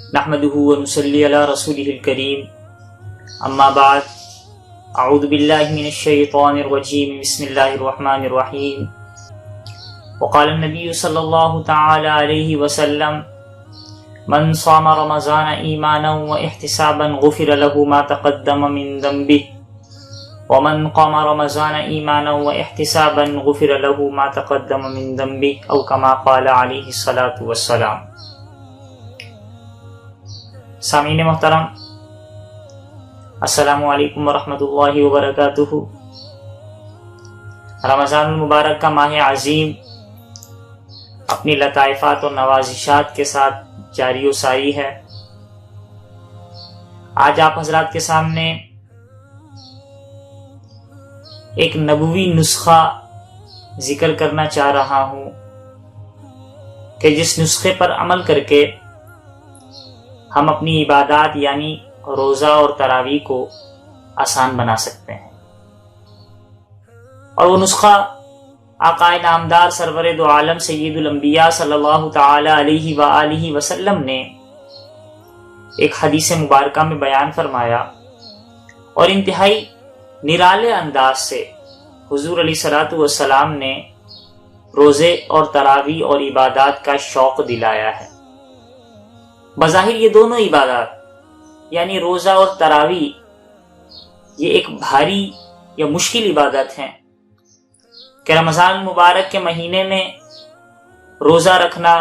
نحمده ونصلي على رسوله الكريم اما بعد اعوذ باللہ من الشیطان الرجیم بسم اللہ الرحمن الرحیم وقال النبی صلی اللہ تعالی علیہ وسلم من صام رمضان ایمانا واحتسابا غفر له ما تقدم من ذنبه ومن قام رمضان ایمانا واحتسابا غفر له ما تقدم من ذنبه او كما قال علیہ الصلاۃ والسلام۔ سامعین محترم، السلام علیکم ورحمۃ اللہ وبرکاتہ۔ رمضان المبارک کا ماہ عظیم اپنی لطائفات اور نوازشات کے ساتھ جاری و ساری ہے۔ آج آپ حضرات کے سامنے ایک نبوی نسخہ ذکر کرنا چاہ رہا ہوں کہ جس نسخے پر عمل کر کے ہم اپنی عبادات یعنی روزہ اور تراویح کو آسان بنا سکتے ہیں، اور وہ نسخہ آقا نامدار سرور دو عالم سید الانبیاء صلی اللہ تعالی علیہ وآلہ وسلم نے ایک حدیث مبارکہ میں بیان فرمایا، اور انتہائی نرالے انداز سے حضور علیہ الصلوۃ والسلام نے روزے اور تراویح اور عبادات کا شوق دلایا ہے۔ بظاہر یہ دونوں عبادات یعنی روزہ اور تراویح یہ ایک بھاری یا مشکل عبادت ہیں کہ رمضان المبارک کے مہینے میں روزہ رکھنا،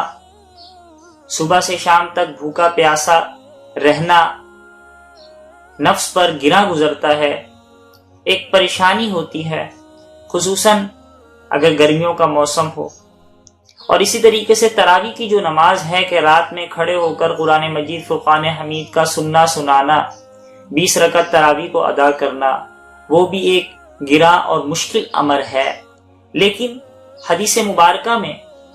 صبح سے شام تک بھوکا پیاسا رہنا نفس پر گراں گزرتا ہے، ایک پریشانی ہوتی ہے، خصوصاً اگر گرمیوں کا موسم ہو۔ اور اسی طریقے سے تراویح کی جو نماز ہے کہ رات میں کھڑے ہو کر قرآن مجید فرقان حمید کا سننا سنانا، 20 رکعت تراویح کو ادا کرنا، وہ بھی ایک گراں اور مشکل امر ہے۔ لیکن حدیث مبارکہ میں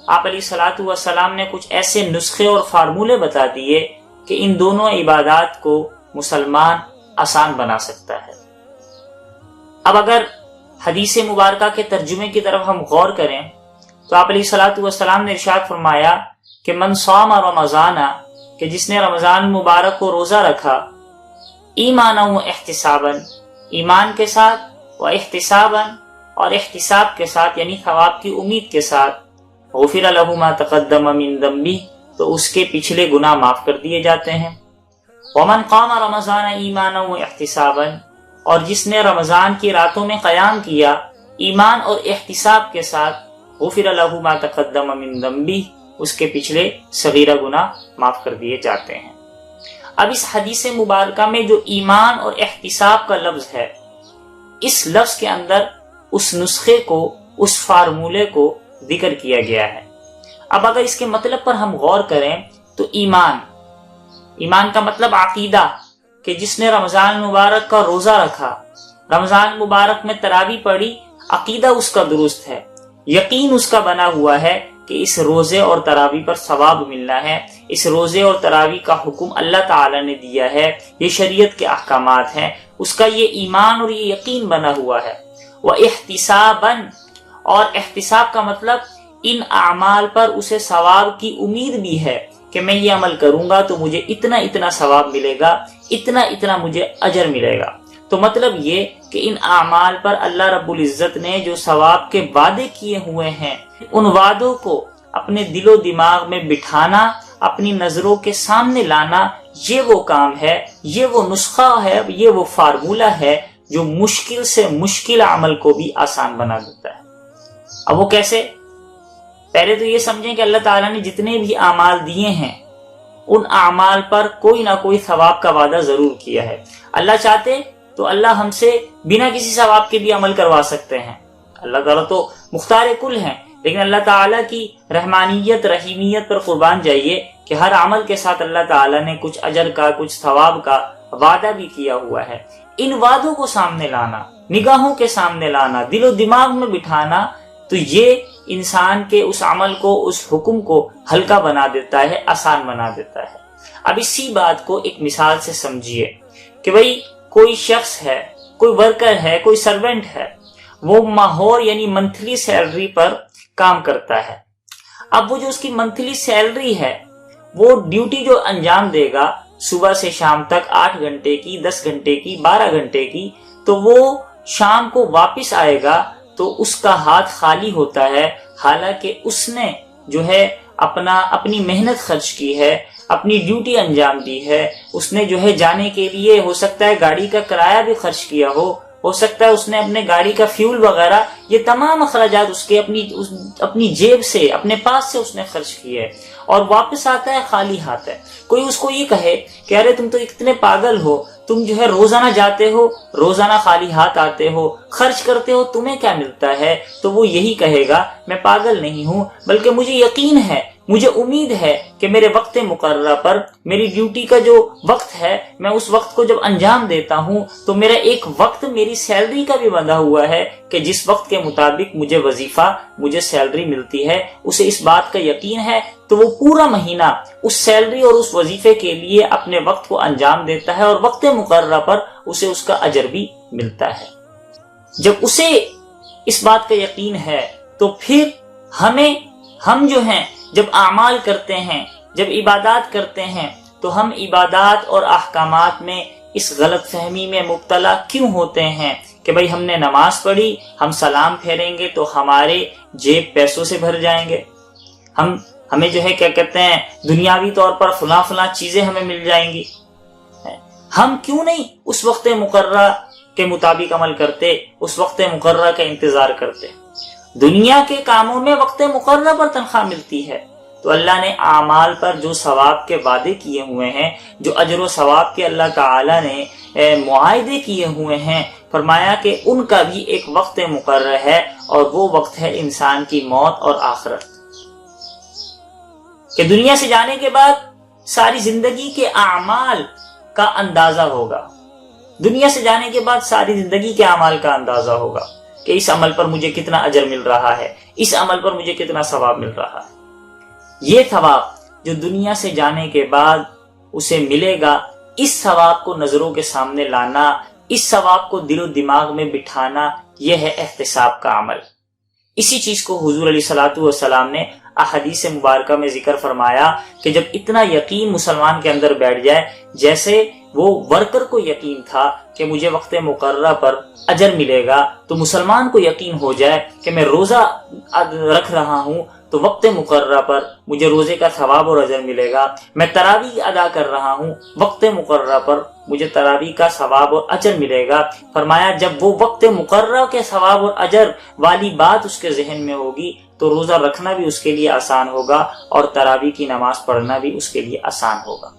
آپ علیہ الصلوۃ والسلام نے کچھ ایسے نسخے اور فارمولے بتا دیے کہ ان دونوں عبادات کو مسلمان آسان بنا سکتا ہے۔ اب اگر حدیث مبارکہ کے ترجمے کی طرف ہم غور کریں تو آپ علیہ الصلوۃ والسلام نے ارشاد فرمایا کہ من صام رمضان، کہ جس نے رمضان مبارک کو روزہ رکھا، ایمانا و احتسابا، ایمان کے ساتھ، و احتسابا، اور احتساب کے ساتھ یعنی ثواب کی امید کے ساتھ، غفر له ما تقدم من ذنبه، تو اس کے پچھلے گناہ معاف کر دیے جاتے ہیں۔ ومن قام رمضان ایمانا و احتسابا، اور جس نے رمضان کی راتوں میں قیام کیا ایمان اور احتساب کے ساتھ، غفر له ما تقدم من ذنبه، اس کے پچھلے صغیرہ گناہ معاف کر دیے جاتے ہیں۔ اب اس حدیث مبارکہ میں جو ایمان اور احتساب کا لفظ ہے، اس لفظ کے اندر اس نسخے کو، اس فارمولے کو ذکر کیا گیا ہے۔ اب اگر اس کے مطلب پر ہم غور کریں تو ایمان کا مطلب عقیدہ، کہ جس نے رمضان مبارک کا روزہ رکھا، رمضان مبارک میں تراویح پڑھی، عقیدہ اس کا درست ہے، یقین اس کا بنا ہوا ہے کہ اس روزے اور تراویح پر ثواب ملنا ہے، اس روزے اور تراویح کا حکم اللہ تعالی نے دیا ہے، یہ شریعت کے احکامات ہیں، اس کا یہ ایمان اور یہ یقین بنا ہوا ہے۔ وَاحْتِسَابًا، اور احتساب کا مطلب ان اعمال پر اسے ثواب کی امید بھی ہے کہ میں یہ عمل کروں گا تو مجھے اتنا اتنا ثواب ملے گا، اتنا اتنا مجھے اجر ملے گا۔ تو مطلب یہ کہ ان اعمال پر اللہ رب العزت نے جو ثواب کے وعدے کیے ہوئے ہیں، ان وعدوں کو اپنے دل و دماغ میں بٹھانا، اپنی نظروں کے سامنے لانا، یہ وہ کام ہے، یہ وہ نسخہ ہے، یہ وہ فارمولہ ہے جو مشکل سے مشکل عمل کو بھی آسان بنا دیتا ہے۔ اب وہ کیسے؟ پہلے تو یہ سمجھیں کہ اللہ تعالیٰ نے جتنے بھی اعمال دیے ہیں ان اعمال پر کوئی نہ کوئی ثواب کا وعدہ ضرور کیا ہے۔ اللہ چاہتے تو اللہ ہم سے بنا کسی ثواب کے بھی عمل کروا سکتے ہیں، اللہ تعالیٰ تو مختار کل ہیں، لیکن اللہ تعالیٰ کی رحمانیت رحیمیت پر قربان جائیے کہ ہر عمل کے ساتھ اللہ تعالیٰ نے کچھ اجر کا، کچھ ثواب کا وعدہ بھی کیا ہوا ہے۔ ان وعدوں کو سامنے لانا، نگاہوں کے سامنے لانا، دل و دماغ میں بٹھانا، تو یہ انسان کے اس عمل کو، اس حکم کو ہلکا بنا دیتا ہے، آسان بنا دیتا ہے۔ اب اسی بات کو ایک مثال سے سمجھیے کہ بھئی کوئی شخص ہے، کوئی ورکر ہے، کوئی سرونٹ ہے، وہ ماہور یعنی منتھلی سیلری پر کام کرتا ہے۔ اب وہ جو اس کی منتھلی سیلری ہے وہ ڈیوٹی جو انجام دے گا صبح سے شام تک 8 گھنٹے کی، 10 گھنٹے کی، 12 گھنٹے کی، تو وہ شام کو واپس آئے گا تو اس کا ہاتھ خالی ہوتا ہے، حالانکہ اس نے جو ہے اپنی محنت خرچ کی ہے، اپنی ڈیوٹی انجام دی ہے، اس نے جو ہے جانے کے لیے ہو سکتا ہے گاڑی کا کرایہ بھی خرچ کیا ہو سکتا ہے اس نے اپنے گاڑی کا فیول وغیرہ، یہ تمام اخراجات اس کے اپنی جیب سے، اپنے پاس سے اس نے خرچ کیے، اور واپس آتا ہے خالی ہاتھ ہے۔ کوئی اس کو یہ کہے کہ ارے تم تو اتنے پاگل ہو، تم جو ہے روزانہ جاتے ہو، روزانہ خالی ہاتھ آتے ہو، خرچ کرتے ہو، تمہیں کیا ملتا ہے؟ تو وہ یہی کہے گا میں پاگل نہیں ہوں، بلکہ مجھے یقین ہے، مجھے امید ہے کہ میرے وقت مقررہ پر، میری ڈیوٹی کا جو وقت ہے، میں اس وقت کو جب انجام دیتا ہوں تو میرا ایک وقت میری سیلری کا بھی بندھا ہوا ہے کہ جس وقت کے مطابق مجھے وظیفہ، مجھے سیلری ملتی ہے، اسے اس بات کا یقین ہے، تو وہ پورا مہینہ اس سیلری اور اس وظیفے کے لیے اپنے وقت کو انجام دیتا ہے، اور وقت مقررہ پر اسے اس کا اجر بھی ملتا ہے۔ جب اسے اس بات کا یقین ہے تو پھر ہم جو ہیں جب اعمال کرتے ہیں، جب عبادات کرتے ہیں، تو ہم عبادات اور احکامات میں اس غلط فہمی میں مبتلا کیوں ہوتے ہیں کہ بھئی ہم نے نماز پڑھی، ہم سلام پھیریں گے تو ہمارے جیب پیسوں سے بھر جائیں گے، ہمیں جو ہے کیا کہتے ہیں دنیاوی طور پر فلاں چیزیں ہمیں مل جائیں گی۔ ہم کیوں نہیں اس وقت مقررہ کے مطابق عمل کرتے، اس وقت مقررہ کا انتظار کرتے؟ دنیا کے کاموں میں وقت مقررہ پر تنخواہ ملتی ہے، تو اللہ نے اعمال پر جو ثواب کے وعدے کیے ہوئے ہیں، جو اجر و ثواب کے اللہ تعالی نے معاہدے کیے ہوئے ہیں، فرمایا کہ ان کا بھی ایک وقت مقرر ہے، اور وہ وقت ہے انسان کی موت اور آخرت، کہ دنیا سے جانے کے بعد ساری زندگی کے اعمال کا اندازہ ہوگا، دنیا سے جانے کے بعد ساری زندگی کے اعمال کا اندازہ ہوگا کہ اس عمل پر مجھے کتنا اجر مل رہا ہے، اس عمل پر مجھے کتنا ثواب مل رہا ہے۔ یہ ثواب جو دنیا سے جانے کے بعد اسے ملے گا، اس ثواب کو نظروں کے سامنے لانا، اس ثواب کو دل و دماغ میں بٹھانا، یہ ہے احتساب کا عمل۔ اسی چیز کو حضور علیہ الصلوۃ والسلام نے احادیث مبارکہ میں ذکر فرمایا کہ جب اتنا یقین مسلمان کے اندر بیٹھ جائے، جیسے وہ ورکر کو یقین تھا کہ مجھے وقت مقررہ پر اجر ملے گا، تو مسلمان کو یقین ہو جائے کہ میں روزہ رکھ رہا ہوں تو وقت مقررہ پر مجھے روزے کا ثواب اور اجر ملے گا، میں تراویح ادا کر رہا ہوں، وقت مقررہ پر مجھے تراویح کا ثواب اور اجر ملے گا۔ فرمایا جب وہ وقت مقررہ کے ثواب اور اجر والی بات اس کے ذہن میں ہوگی تو روزہ رکھنا بھی اس کے لیے آسان ہوگا، اور تراویح کی نماز پڑھنا بھی اس کے لیے آسان ہوگا۔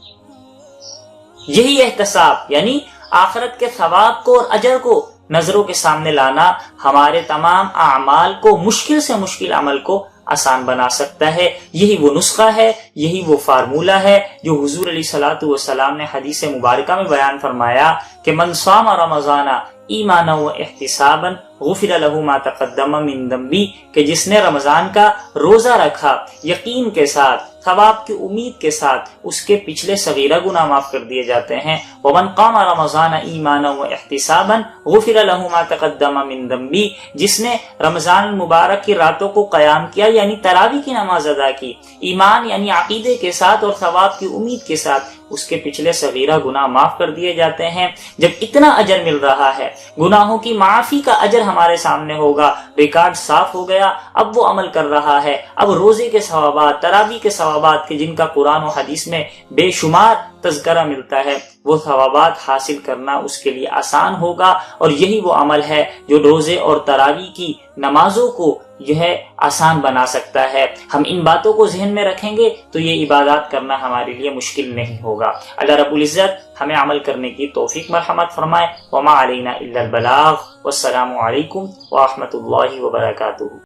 یہی احتساب یعنی آخرت کے ثواب کو اور اجر کو نظروں کے سامنے لانا ہمارے تمام اعمال کو، مشکل سے مشکل عمل کو آسان بنا سکتا ہے۔ یہی وہ نسخہ ہے، یہی وہ فارمولہ ہے جو حضور علیہ الصلوۃ والسلام نے حدیث مبارکہ میں بیان فرمایا کہ من صام رمضان ایمانا و احتسابا غفر له ما تقدم من ذنبی، کہ جس نے رمضان کا روزہ رکھا یقین کے ساتھ، ثواب کی امید کے ساتھ، اس کے پچھلے صغیرہ گناہ معاف کر دیے جاتے ہیں۔ ومن قام رمضان ایمانا و احتسابا غفر له ما تقدم من ذنبی، جس نے رمضان المبارک کی راتوں کو قیام کیا یعنی تراویح کی نماز ادا کی، ایمان یعنی عقیدے کے ساتھ اور ثواب کی امید کے ساتھ، اس کے پچھلے صغیرہ گناہ معاف کر دیے جاتے ہیں۔ جب اتنا اجر مل رہا ہے، گناہوں کی معافی کا اجر ہمارے سامنے ہوگا، ریکارڈ صاف ہو گیا، اب وہ عمل کر رہا ہے، اب روزے کے ثوابات، تراویح کے ثوابات کے جن کا قرآن و حدیث میں بے شمار تذکرہ ملتا ہے، وہ ثوابات حاصل کرنا اس کے لیے آسان ہوگا، اور یہی وہ عمل ہے جو روزے اور تراویح کی نمازوں کو جو ہے آسان بنا سکتا ہے۔ ہم ان باتوں کو ذہن میں رکھیں گے تو یہ عبادات کرنا ہمارے لیے مشکل نہیں ہوگا۔ اللہ رب العزت ہمیں عمل کرنے کی توفیق مرحمت فرمائے۔ وما علینا الا البلاغ، والسلام علیکم ورحمۃ اللہ وبرکاتہ۔